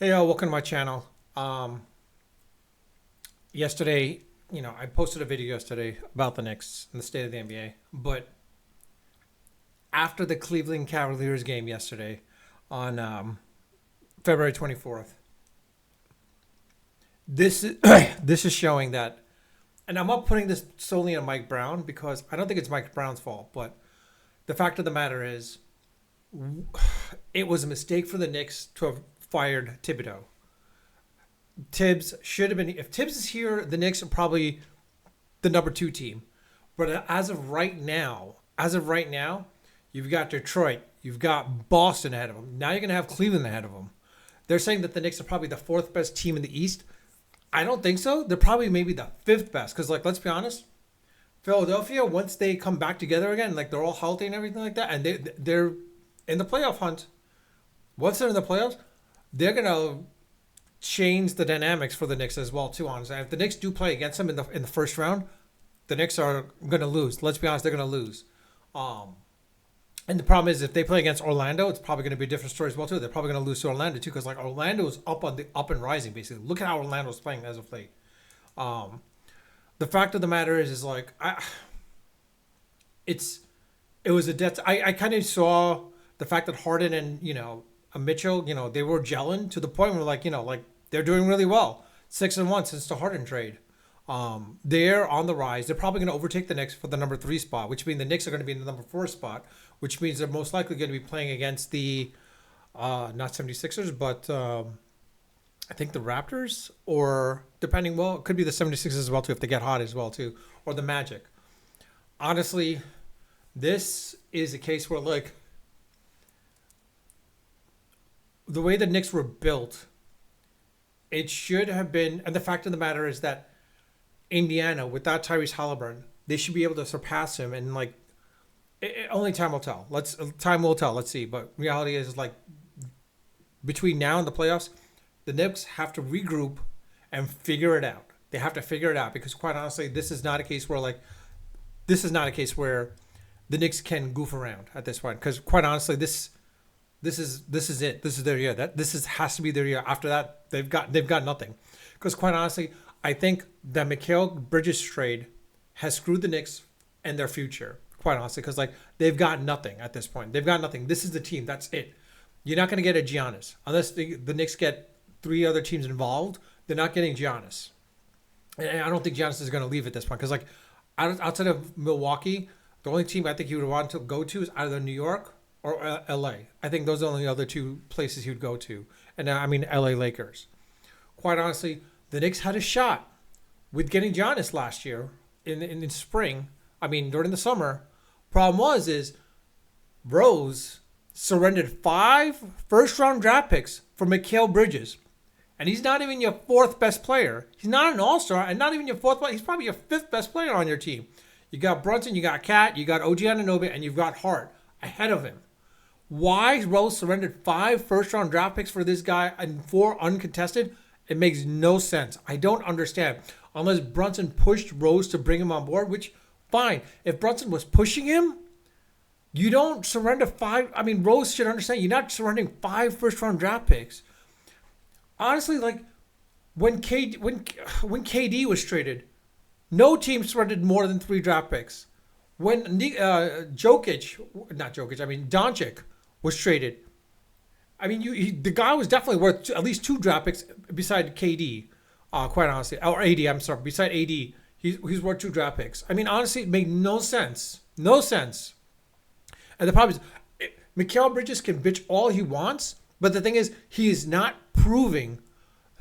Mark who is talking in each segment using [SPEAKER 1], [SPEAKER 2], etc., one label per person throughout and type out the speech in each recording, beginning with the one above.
[SPEAKER 1] Hey, welcome to my channel. Yesterday, I posted a video yesterday about the Knicks and the state of the NBA. But after the Cleveland Cavaliers game yesterday on February 24th, this is, this is showing that, and I'm not putting this solely on Mike Brown because I don't think it's Mike Brown's fault, but the fact of the matter is, it was a mistake for the Knicks to have fired Thibodeau. Tibbs should have been. If Tibbs is here, the Knicks are probably the number two team. But as of right now, you've got Detroit, you've got Boston ahead of them. Now you're going to have Cleveland ahead of them. They're saying that the Knicks are probably the fourth best team in the East. I don't think so. They're probably maybe the fifth best. Because, let's be honest, Philadelphia, once they come back together again, they're all healthy and everything like that, and they're in the playoff hunt. Once they're in the playoffs, they're gonna change the dynamics for the Knicks as well too. Honestly, if the Knicks do play against them in the first round, the Knicks are gonna lose. Let's be honest, they're gonna lose. Um, and the problem is if they play against Orlando, it's probably gonna be a different story as well too. They're probably gonna lose to Orlando too because Orlando is up and rising basically. Look at how Orlando's playing as of late. Um, the fact of the matter is it's it was a death. I kind of saw the fact that Harden and a Mitchell, they were gelling to the point where they're doing really well, 6-1 since the Harden trade. They're on the rise. They're probably going to overtake the Knicks for the number three spot, which means the Knicks are going to be in the number four spot, which means they're most likely going to be playing against the not 76ers, but I think the Raptors, or depending, well, it could be the 76ers as well too if they get hot as well too, or the Magic. Honestly, this is a case where the way the Knicks were built, it should have been, and the fact of the matter is that Indiana, without Tyrese Halliburton, they should be able to surpass him, and only time will tell. Time will tell. Let's see. But reality is between now and the playoffs, the Knicks have to regroup and figure it out. They have to figure it out because, quite honestly, this is not a case where the Knicks can goof around at this point. Because, quite honestly, this is it. This is their year. Has to be their year. After that, they've got nothing. Because, quite honestly, I think the Mikal Bridges trade has screwed the Knicks and their future. Quite honestly, because they've got nothing at this point. They've got nothing. This is the team. That's it. You're not going to get a Giannis unless the Knicks get three other teams involved. They're not getting Giannis, and I don't think Giannis is going to leave at this point because outside of Milwaukee, the only team I think he would want to go to is either New York or LA. I think those are the only other two places he would go to, and I mean LA Lakers. Quite honestly, the Knicks had a shot with getting Giannis last year in spring. I mean during the summer. Problem is Rose surrendered 5 first-round draft picks for Mikal Bridges. And he's not even your fourth best player. He's not an all-star and not even your fourth player. He's probably your fifth best player on your team. You got Brunson, you got Cat, you got OG Anunoby, and you've got Hart ahead of him. Why Rose surrendered 5 first-round draft picks for this guy and 4 uncontested? It makes no sense. I don't understand. Unless Brunson pushed Rose to bring him on board, which, fine. If Brunson was pushing him, you don't surrender 5. I mean, Rose should understand you're not surrendering 5 first-round draft picks. Honestly, when KD was traded, no team surrendered more than 3 draft picks. When Doncic was traded, I mean, the guy was definitely worth at least 2 draft picks beside KD. Quite honestly, or AD. I'm sorry, beside AD, he's worth 2 draft picks. I mean, honestly, it made no sense. No sense. And the problem is, Mikal Bridges can bitch all he wants, but the thing is, he is not proving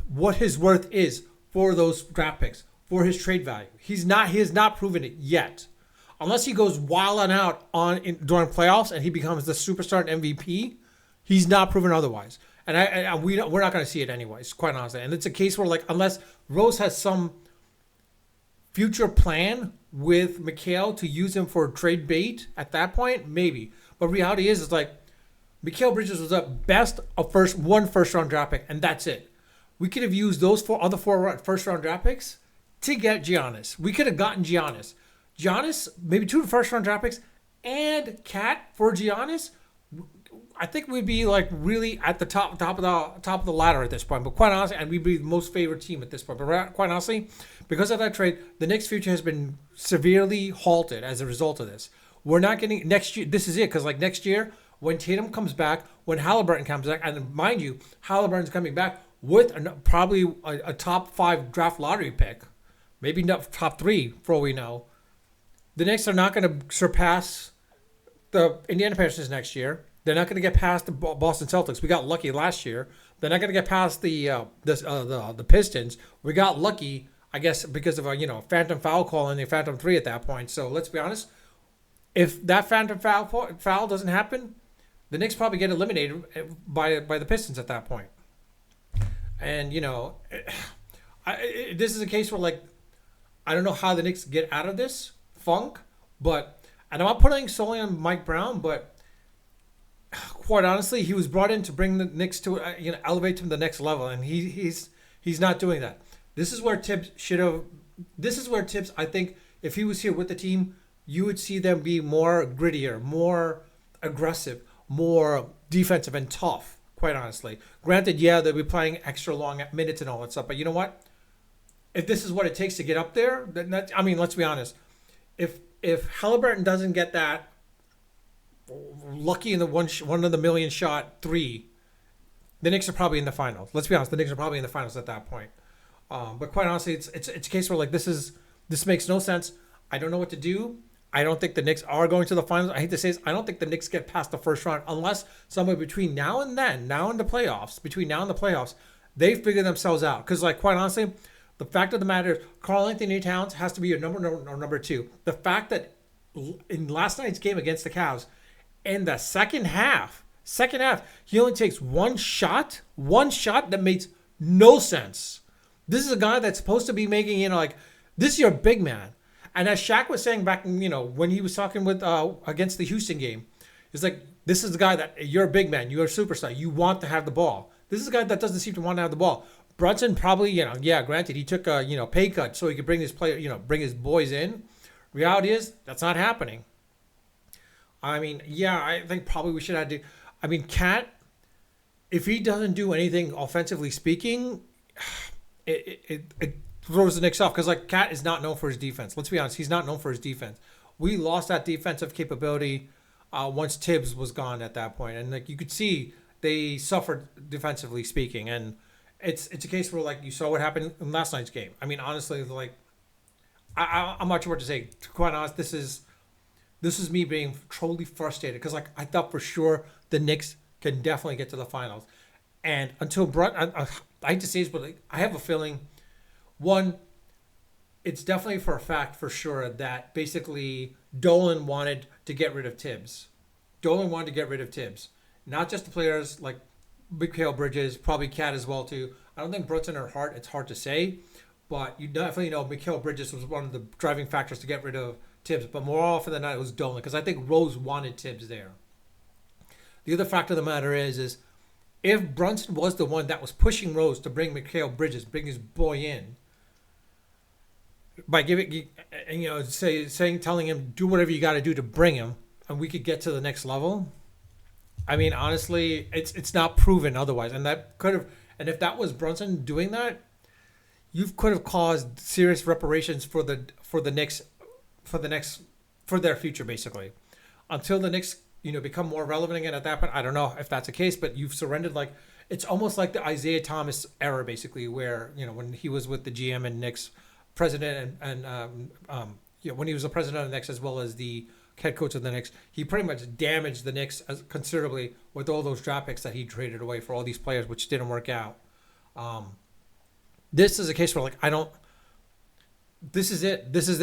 [SPEAKER 1] what his worth is for those draft picks, for his trade value. He has not proven it yet. Unless he goes wild and out during playoffs and he becomes the superstar and MVP, he's not proven otherwise. And we're not going to see it anyways, quite honestly. And it's a case where, unless Rose has some future plan with Mikal to use him for trade bait at that point, maybe. But reality is Mikal Bridges was at best one first round draft pick, and that's it. We could have used those 4 first round draft picks to get Giannis. We could have gotten Giannis, maybe 2 first round draft picks, and Cat for Giannis. I think we'd be like really at the top of the ladder at this point. But quite honestly, and we'd be the most favorite team at this point. But quite honestly, because of that trade, the Knicks' future has been severely halted as a result of this. We're not getting next year. This is it, because like next year, when Tatum comes back, when Halliburton comes back, and mind you, Halliburton's coming back with probably a top 5 draft lottery pick, maybe not top 3 for all we know. The Knicks are not going to surpass the Indiana Pacers next year. They're not going to get past the Boston Celtics. We got lucky last year. They're not going to get past the Pistons. We got lucky, I guess, because of a phantom foul call and the phantom 3 at that point. So let's be honest. If that phantom foul doesn't happen, the Knicks probably get eliminated by the Pistons at that point. And this is a case where like I don't know how the Knicks get out of this funk, but and I'm not putting solely on Mike Brown, but quite honestly, he was brought in to bring the Knicks to elevate him to the next level, and he's not doing that. This is where Tibbs should have. This is where Tibbs, I think, if he was here with the team, you would see them be more grittier, more aggressive, more defensive and tough. Quite honestly, granted, yeah, they'll be playing extra long minutes and all that stuff, but you know what? If this is what it takes to get up there, then let's be honest. If Halliburton doesn't get that lucky in the one of the million shot 3, the Knicks are probably in the finals. Let's be honest, the Knicks are probably in the finals at that point. But quite honestly, it's a case where like this makes no sense. I don't know what to do. I don't think the Knicks are going to the finals. I hate to say this, I don't think the Knicks get past the first round unless somewhere between now and then, between now and the playoffs, they figure themselves out. Because like quite honestly, the fact of the matter is, Karl-Anthony Towns has to be your number 2. The fact that in last night's game against the Cavs, in the second half, he only takes one shot that makes no sense. This is a guy that's supposed to be making, this is your big man. And as Shaq was saying back, when he was talking with against the Houston game, it's like, this is the guy that you're a big man, you're a superstar, you want to have the ball. This is a guy that doesn't seem to want to have the ball. Brunson probably, granted, he took a, pay cut so he could bring his bring his boys in. Reality is, that's not happening. I think probably we should have to. Cat, if he doesn't do anything offensively speaking, it throws the Knicks off because like Cat is not known for his defense. Let's be honest, he's not known for his defense. We lost that defensive capability once Tibbs was gone at that point, and like you could see they suffered defensively speaking, and it's a case where like you saw what happened in last night's game. Honestly, like I'm not sure what to say. To be quite honest, this is me being totally frustrated because like I thought for sure the Knicks can definitely get to the finals, and until I hate to say this, but like, I have a feeling. One, it's definitely for a fact for sure that basically Dolan wanted to get rid of Tibbs. Not just the players like Mikal Bridges, probably Cat as well too. I don't think Brunson or Hart, it's hard to say, but you definitely know Mikal Bridges was one of the driving factors to get rid of Tibbs. But more often than not, it was Dolan because I think Rose wanted Tibbs there. The other fact of the matter is if Brunson was the one that was pushing Rose to bring Mikal Bridges, bring his boy in, by giving, telling him do whatever you got to do to bring him, and we could get to the next level. Honestly, it's not proven otherwise, and that could have. And if that was Brunson doing that, you could have caused serious reparations for the Knicks, for their future basically, until the Knicks become more relevant again. At that point, I don't know if that's the case, but you've surrendered. Like it's almost like the Isaiah Thomas era basically, where when he was with the GM and Knicks president and when he was the president of the Knicks as well as the head coach of the Knicks, he pretty much damaged the Knicks considerably with all those draft picks that he traded away for all these players, which didn't work out. This is a case where like I don't. This is it. This is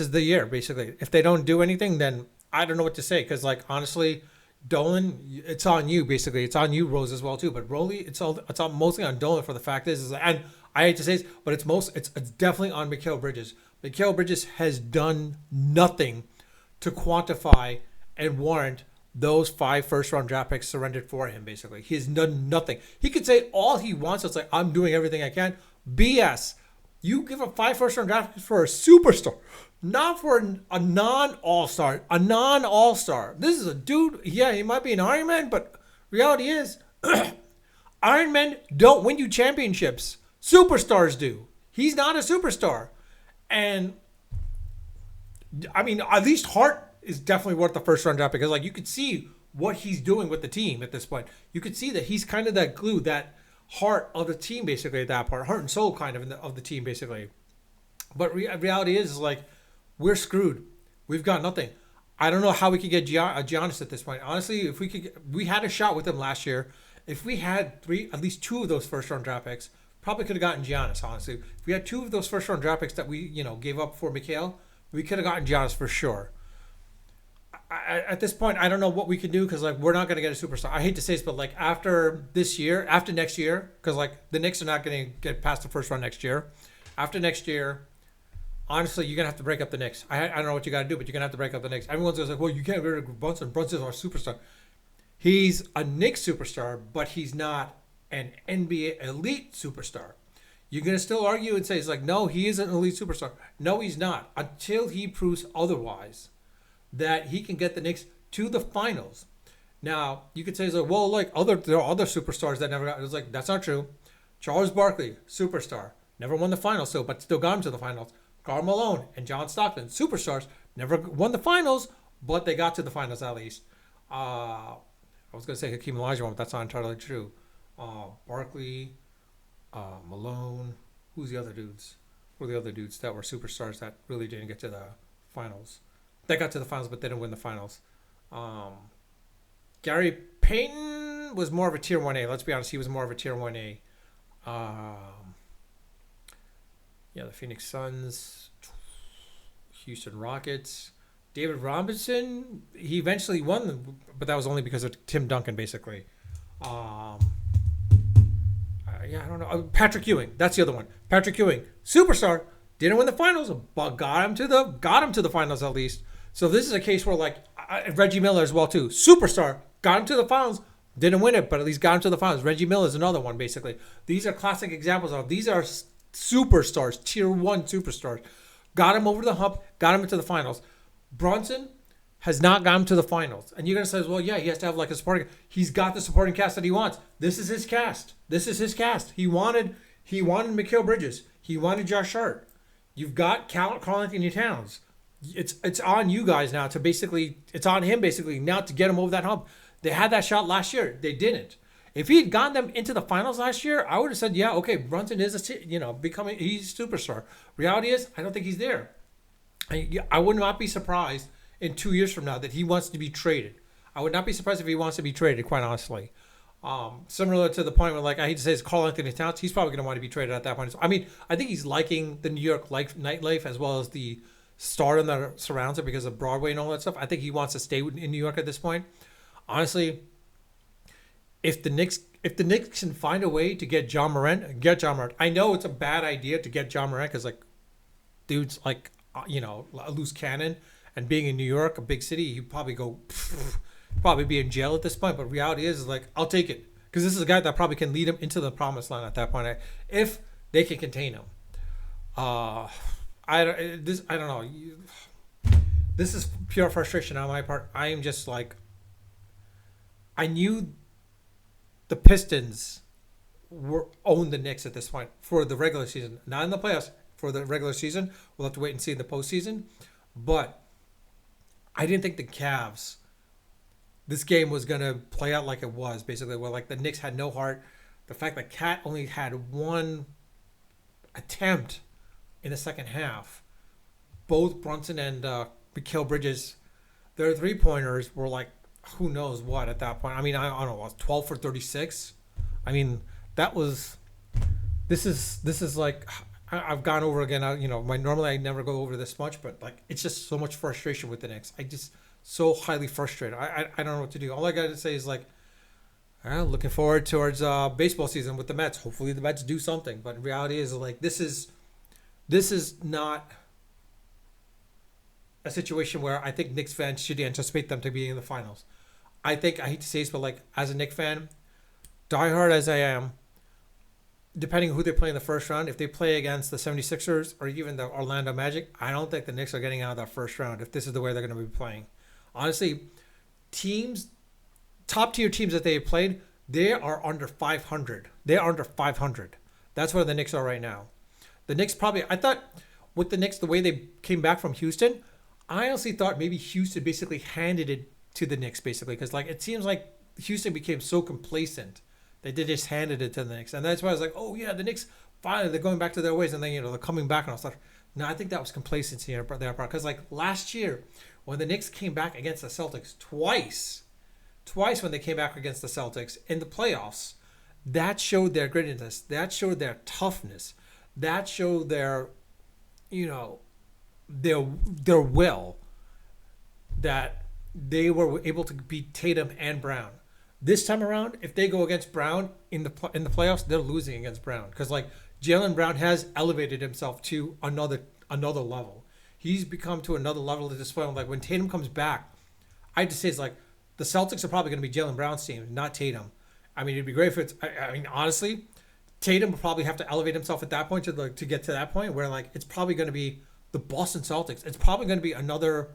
[SPEAKER 1] the year basically. If they don't do anything, then I don't know what to say because like honestly, Dolan, it's on you basically. It's on you, Rose as well too. But Rolly, it's all mostly on Dolan for the fact is and I hate to say this, but it's definitely on Mikal Bridges. Mikal Bridges has done nothing to quantify and warrant those 5 first-round draft picks surrendered for him, basically. He has done nothing. He could say all he wants. It's like, I'm doing everything I can. BS. You give up 5 first-round draft picks for a superstar, not for a non-all-star. A non-all-star. This is a dude, yeah, he might be an Iron Man, but Reality is, Iron Men don't win you championships. Superstars do. He's not a superstar. And I mean, at least Hart is definitely worth the first round draft because, like, you could see what he's doing with the team at this point. You could see that he's kind of that glue, that heart of the team, basically, at that part, heart and soul kind of of the team, basically. But reality is like, we're screwed. We've got nothing. I don't know how we could get Giannis at this point. Honestly, if we had a shot with him last year. If we had at least two of those first round draft picks, probably could have gotten Giannis. Honestly, if we had two of those first round draft picks that we gave up for Mikhail, we could have gotten Giannis for sure. At this point, I don't know what we can do because, like, we're not going to get a superstar. I hate to say this, but, like, after this year, after next year, because, like, the Knicks are not going to get past the first round next year. After next year, honestly, you're going to have to break up the Knicks. I don't know what you got to do, but you're going to have to break up the Knicks. Everyone's going to say, well, you can't get rid of Brunson. Brunson's our superstar. He's a Knicks superstar, but he's not an NBA elite superstar. You're going to still argue and say, it's like, no, he is an elite superstar. No, he's not. Until he proves otherwise, that he can get the Knicks to the finals. Now, you could say, well, like, there are other superstars that never got. It was like, that's not true. Charles Barkley, superstar, never won the finals, but still got him to the finals. Karl Malone and John Stockton, superstars, never won the finals, but they got to the finals at least. I was going to say Hakeem Olajuwon, but that's not entirely true. Barkley, Malone, who's the other dudes? Who are the other dudes that were superstars that really didn't get to the finals? They got to the finals, but they didn't win the finals. Gary Payton was more of a tier 1A. Let's be honest, he was more of a tier 1A. The Phoenix Suns, Houston Rockets. David Robinson, he eventually won, but that was only because of Tim Duncan, basically. I don't know. Patrick Ewing, that's the other one. Patrick Ewing, superstar, didn't win the finals, but got him to the finals at least. So this is a case where, like, Reggie Miller as well too, superstar, got him to the finals, didn't win it, but at least got him to the finals. Reggie Miller is another one, basically. These are classic examples of these are superstars, tier 1 superstars. Got him over the hump, got him into the finals. Brunson has not got him to the finals. And you're going to say, well, yeah, he has to have like a supporting. He's got the supporting cast that he wants. This is his cast. He wanted Mikal Bridges. He wanted Josh Hart. You've got Karl Anthony Towns. It's on you guys now to basically, it's on him basically now to get him over that hump. They had that shot last year. They didn't. If he had gotten them into the finals last year, I would have said, yeah, okay, Brunson is he's a superstar. Reality is, I don't think he's there. I would not be surprised in 2 years from now that he wants to be traded. I would not be surprised if he wants to be traded, quite honestly. Similar to the point where, like, I hate to say it's Karl Anthony Towns, he's probably going to want to be traded at that point. I mean, I think he's liking the New York nightlife as well as the stardom that surrounds it because of Broadway and all that stuff. I think he wants to stay in New York at this point. Honestly, if the Knicks can find a way to get John Morant, get John Morant. I know it's a bad idea to get John Morant because, like, dude's like, a loose cannon, and being in New York, a big city, he'd probably be in jail at this point. But reality is like, I'll take it because this is a guy that probably can lead him into the promised land at that point if they can contain him. I don't know. This is pure frustration on my part. I am just like, I knew the Pistons owned the Knicks at this point for the regular season, not in the playoffs. For the regular season, we'll have to wait and see in the postseason. But I didn't think the Cavs, this game was gonna play out like it was, basically, where like the Knicks had no heart. The fact that Cat only had one attempt in the second half. Both Brunson and Mikal Bridges, their 3-pointers were like, who knows what at that point. I mean, I don't know, 12 for 36. I mean, this is like, I've gone over again. Normally I never go over this much, but like, it's just so much frustration with the Knicks. I just so highly frustrated. I don't know what to do. All I got to say is like, looking forward towards baseball season with the Mets. Hopefully the Mets do something. But reality is like, this is not a situation where I think Knicks fans should anticipate them to be in the finals. I hate to say this, but like, as a Knicks fan, diehard as I am, depending on who they play in the first round, if they play against the 76ers or even the Orlando Magic, I don't think the Knicks are getting out of that first round if this is the way they're going to be playing. Honestly, teams top tier teams that they have played, they are under 500. They are under 500. That's where the Knicks are right now. The Knicks probably, I thought with the Knicks, the way they came back from Houston, I honestly thought maybe Houston basically handed it to the Knicks, basically, because like it seems like Houston became so complacent that they just handed it to the Knicks, and that's why I was like, oh yeah, the Knicks finally they're going back to their ways, and then they're coming back, and I was like, no, I think that was complacency on their part, because like last year when the Knicks came back against the Celtics twice when they came back against the Celtics in the playoffs, that showed their grittiness, that showed their toughness, that showed their, you know, their will, that they were able to beat Tatum and Brown. This time around, if they go against Brown in the playoffs, they're losing against Brown, because like Jaylen Brown has elevated himself to another level. He's become to another level at this point. Like when Tatum comes back, I have to say it's like the Celtics are probably going to be Jaylen Brown's team, not Tatum. I mean, it'd be great if it's. I mean, honestly, Tatum will probably have to elevate himself at that point to get to that point where like it's probably going to be the Boston Celtics. It's probably going to be another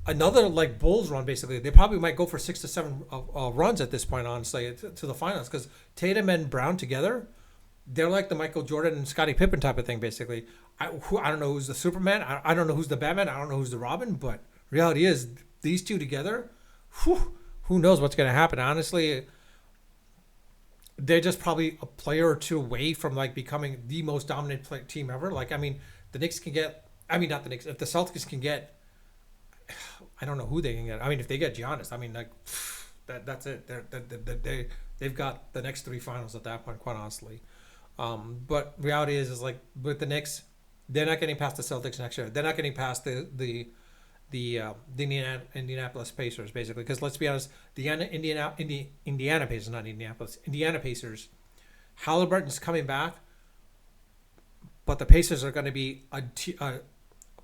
[SPEAKER 1] like Bulls run. Basically, they probably might go for 6 to 7 runs at this point, honestly, to the finals, because Tatum and Brown together, they're like the Michael Jordan and Scottie Pippen type of thing. Basically, I don't know who's the Superman. I don't know who's the Batman. I don't know who's the Robin. But reality is these two together, who knows what's going to happen? Honestly, they're just probably a player or two away from like becoming the most dominant team ever. Like, I mean, the Knicks can get. I mean, not the Knicks. If the Celtics can get, I don't know who they can get. I mean, if they get Giannis, I mean, like that's it. They've got the next 3 finals at that point, quite honestly. But reality is like with the Knicks, they're not getting past the Celtics next year. They're not getting past the Indianapolis Pacers, basically, because let's be honest, the Indiana Pacers, not Indianapolis, Indiana Pacers. Halliburton's coming back, but the Pacers are going to be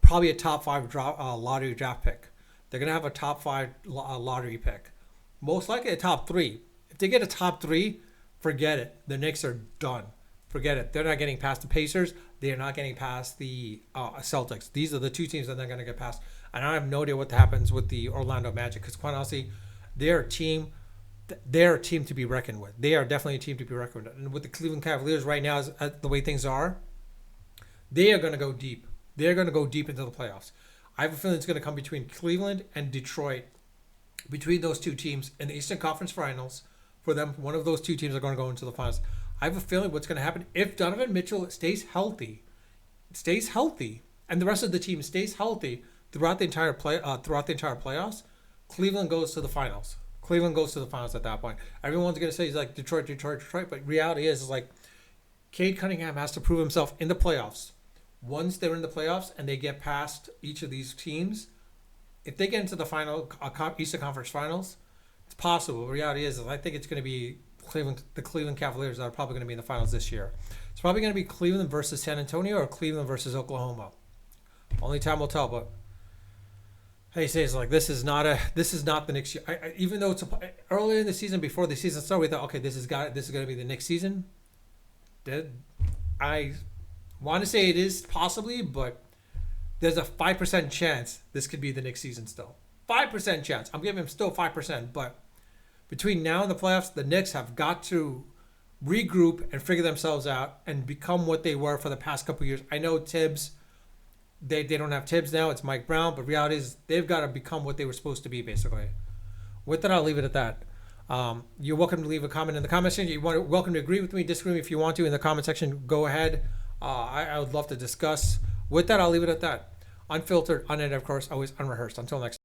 [SPEAKER 1] probably a top 5 lottery draft pick. They're going to have a top 5 lottery pick, most likely a top 3. If they get a top 3, forget it. The Knicks are done. Forget it. They're not getting past the Pacers. They are not getting past the Celtics. These are the 2 teams that they're going to get past. And I have no idea what happens with the Orlando Magic, because quite honestly, they're a team to be reckoned with. They are definitely a team to be reckoned with. And with the Cleveland Cavaliers right now, the way things are, they are going to go deep. They're going to go deep into the playoffs. I have a feeling it's going to come between Cleveland and Detroit. Between those 2 teams in the Eastern Conference Finals, for them, one of those 2 teams are going to go into the finals. I have a feeling what's going to happen if Donovan Mitchell stays healthy, and the rest of the team stays healthy throughout the entire playoffs. Cleveland goes to the finals. Cleveland goes to the finals at that point. Everyone's going to say he's like Detroit, but reality is like Cade Cunningham has to prove himself in the playoffs. Once they're in the playoffs and they get past each of these teams, if they get into the final Eastern Conference Finals, it's possible. The reality is I think it's going to be the Cleveland Cavaliers that are probably going to be in the finals this year. It's probably going to be Cleveland versus San Antonio or Cleveland versus Oklahoma. Only time will tell. But hey, say it's like this is not the Knicks year. Even though it's earlier in the season, before the season started, we thought, okay, this is going to be the Knicks season. I want to say it is possibly, but there's a 5% chance this could be the Knicks season still. 5% chance. I'm giving them still 5%, but between now and the playoffs, the Knicks have got to regroup and figure themselves out and become what they were for the past couple of years. I know Tibbs, they don't have Tibbs now. It's Mike Brown, but reality is they've got to become what they were supposed to be, basically. With that, I'll leave it at that. You're welcome to leave a comment in the comment section. You're welcome to agree with me, disagree with me if you want to in the comment section. Go ahead. I would love to discuss. With that, I'll leave it at that. Unfiltered, unedited, of course, always unrehearsed. Until next time.